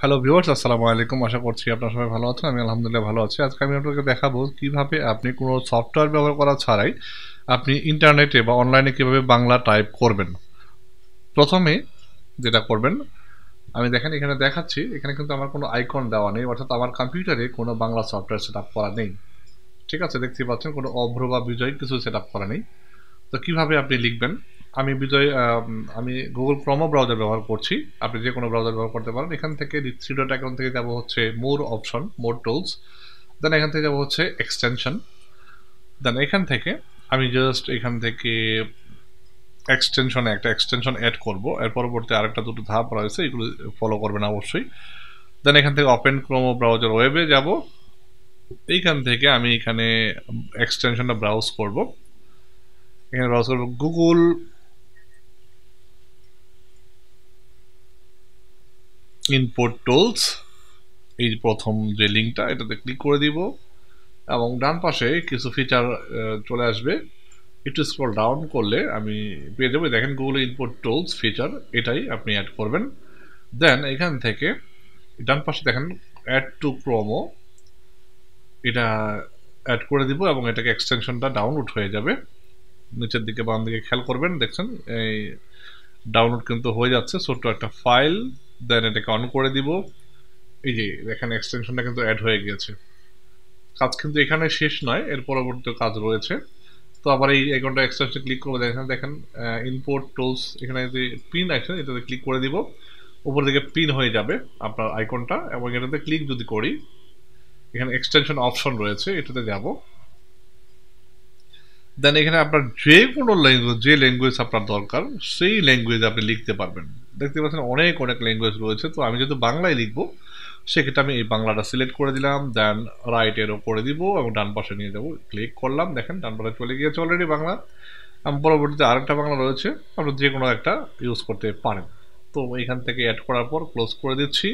Hello viewers, আসসালামু আলাইকুম। আশা করছি আপনারা সবাই ভালো আছেন। আমি আলহামদুলিল্লাহ ভালো আছি। আজকে আমি আপনাকে দেখাবো কিভাবে আপনি কোনো সফটওয়্যার ব্যবহার করা ছাড়াই আপনি ইন্টারনেটে বা অনলাইনে কিভাবে বাংলা টাইপ করবেন। প্রথমে যেটা করবেন, আমি দেখেন এখানে দেখাচ্ছি, এখানে কিন্তু আমার কোনো আইকন দেওয়া নেই, অর্থাৎ আমার কম্পিউটারে কোনো বাংলা সফটওয়্যার সেট আপ করা নেই। ঠিক আছে, দেখতে পাচ্ছেন কোনো অভ্র বা বিজয় কিছু সেট আপ করা নেই। তো কিভাবে আপনি লিখবেন, আমি গুগল ক্রোমো ব্রাউজার ব্যবহার করছি। আপনি যে কোনো ব্রাউজার ব্যবহার করতে পারেন। এখান থেকে থ্রি ডট আইকন থেকে যাব হচ্ছে মোর অপশন, মোর টুলস। দেন এখান থেকে যাব হচ্ছে এক্সটেনশন। দেন এখান থেকে আমি জাস্ট এখান থেকে এক্সটেনশনে একটা এক্সটেনশন অ্যাড করব। এর পরবর্তী আরেকটা দুটো ধাপ রয়েছে, এগুলো ফলো করবেন অবশ্যই। দেন এখান থেকে ওপেন ক্রোমো ব্রাউজার ওয়েবে যাব। এইখান থেকে আমি এখানে এক্সটেনশনটা ব্রাউজ করব। এখানে ব্রাউজ করব গুগল ইনপুট টুলস। এই প্রথম যে লিঙ্কটা, এটাতে ক্লিক করে দিব এবং ডান পাশে কিছু ফিচার চলে আসবে। একটু স্ক্রল ডাউন করলে আমি পেয়ে যাবো, দেখেন গুগল ইনপুট টুলস ফিচার, এটাই আপনি অ্যাড করবেন। দেন এখান থেকে ডান পাশে দেখেন অ্যাড টু ক্রোমো, এটা অ্যাড করে দিব এবং এটাকে এক্সটেনশনটা ডাউনলোড হয়ে যাবে। নিচের দিকে বাম দিকে খেয়াল করবেন, দেখছেন এই ডাউনলোড কিন্তু হয়ে যাচ্ছে ছোট্ট একটা ফাইল। দেন এটাকে অন করে দিব। এই যে দেখেন এক্সটেনশনটা কিন্তু অ্যাড হয়ে গিয়েছে। কাজ কিন্তু এখানে শেষ নয়, এর পরবর্তী কাজ রয়েছে। তো আবার এই আইকনটা এক্সটেনশন ক্লিক করবো, দেখেন ইম্পোর্ট টুলস, এখানে যে পিন আছে এটাতে ক্লিক করে দিব। উপর দিকে পিন হয়ে যাবে আপনার আইকনটা এবং এটাতে ক্লিক যদি করি, এখানে এক্সটেনশন অপশন রয়েছে, এটাতে যাব। দেন এখানে আপনার যে কোনো ল্যাঙ্গুয়েজ, যে ল্যাঙ্গুয়েজ আপনার দরকার সেই ল্যাঙ্গুয়েজ আপনি লিখতে পারবেন। দেখতে পাচ্ছেন অনেক অনেক ল্যাঙ্গুয়েজ রয়েছে। তো আমি যেহেতু বাংলায় লিখবো, সেক্ষেত্রে আমি এই বাংলাটা সিলেক্ট করে দিলাম। দেন রাইট এরও করে দিব এবং ডান পাশে নিয়ে যাব, ক্লিক করলাম, দেখেন ডান পাশে চলে গিয়েছে অলরেডি বাংলা। পরবর্তীতে আরেকটা বাংলা রয়েছে, আপনার যে কোনো একটা ইউজ করতে পারেন। তো এখান থেকে অ্যাড করার পর ক্লোজ করে দিচ্ছি।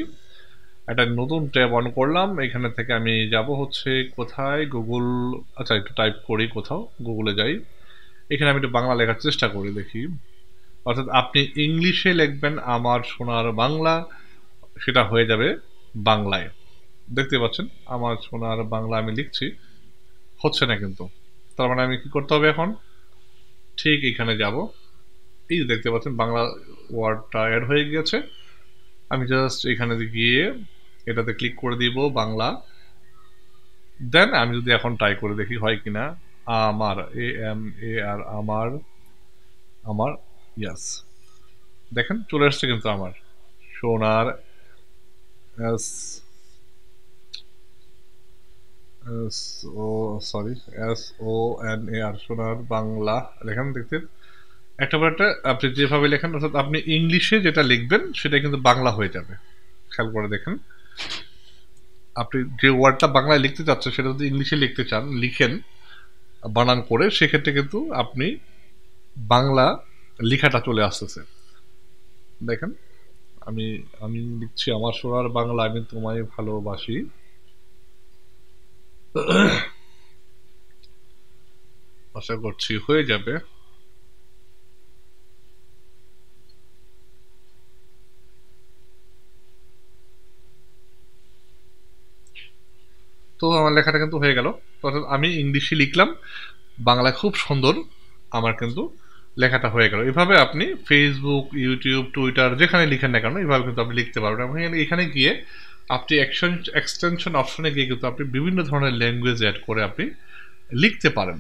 একটা নতুন ট্যাব অন করলাম। এখানে থেকে আমি যাব হচ্ছে কোথায়, গুগল, আচ্ছা একটু টাইপ করি, কোথাও গুগলে যাই। এখানে আমি একটু বাংলা লেখার চেষ্টা করি, দেখি। অর্থাৎ আপনি ইংলিশে লিখবেন আমার সোনার বাংলা, সেটা হয়ে যাবে বাংলায়। দেখতে পাচ্ছেন আমার সোনার বাংলা আমি লিখছি, হচ্ছে না কিন্তু। তার মানে আমি কি করতে হবে এখন, ঠিক এখানে যাব। এই দেখতে পাচ্ছেন বাংলা ওয়ার্ডটা অ্যাড হয়ে গিয়েছে। আমি জাস্ট এখানে গিয়ে এটাতে ক্লিক করে দিব বাংলা। দেন আমি যদি এখন ট্রাই করে দেখি হয় কিনা, আমার AMAR, আমার, আমার, ইয়াস, দেখেন চলে আসছে কিন্তু আমার সোনার S S O sorry SONAR, সোনার বাংলা। দেখেন, দেখতে একটা পর একটা আপনি যেভাবে লেখেন, অর্থাৎ আপনি ইংলিশে যেটা লিখবেন সেটা কিন্তু বাংলা হয়ে যাবে। খেয়াল করে দেখেন, আপনি যে ওয়ার্ডটা বাংলায় লিখতে চাচ্ছেন সেটা যদি ইংলিশে লিখতে চান, লিখেন বানান করে, সেক্ষেত্রে কিন্তু আপনি বাংলা লেখাটা চলে আসতেছে। দেখেন আমি আমি লিখছি আমার সোনার বাংলা, আমি তোমায় ভালোবাসি। আশা করছি হয়ে যাবে। তো আমার লেখাটা কিন্তু হয়ে গেল। অর্থাৎ আমি ইংলিশে লিখলাম, বাংলায় খুব সুন্দর আমার কিন্তু লেখাটা হয়ে গেল। এভাবে আপনি ফেসবুক, ইউটিউব, টুইটার যেখানে লিখেন না কেন, এভাবে কিন্তু আপনি লিখতে পারবেন। এবং এখানে গিয়ে আপনি এক্সটেনশন অপশনে গিয়ে কিন্তু আপনি বিভিন্ন ধরনের ল্যাঙ্গুয়েজ অ্যাড করে আপনি লিখতে পারেন।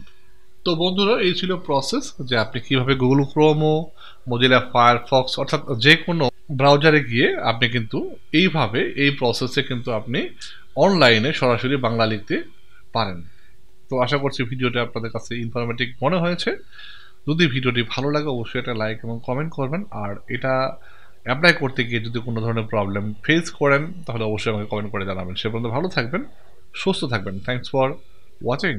তো বন্ধুরা, এই ছিল প্রসেস, যে আপনি কিভাবে গুগল ক্রোমো, মজিলা ফায়ারফক্স, অর্থাৎ যে কোনো ব্রাউজারে গিয়ে আপনি কিন্তু এইভাবে এই প্রসেসে কিন্তু আপনি অনলাইনে সরাসরি বাংলা লিখতে পারেন। তো আশা করছি ভিডিওটা আপনাদের কাছে ইনফরমেটিভ মনে হয়েছে। যদি ভিডিওটি ভালো লাগে অবশ্যই একটা লাইক এবং কমেন্ট করবেন। আর এটা অ্যাপ্লাই করতে গিয়ে যদি কোনো ধরনের প্রবলেম ফেস করেন, তাহলে অবশ্যই আমাকে কমেন্ট করে জানাবেন। সে পর্যন্ত ভালো থাকবেন, সুস্থ থাকবেন। Thanks for watching.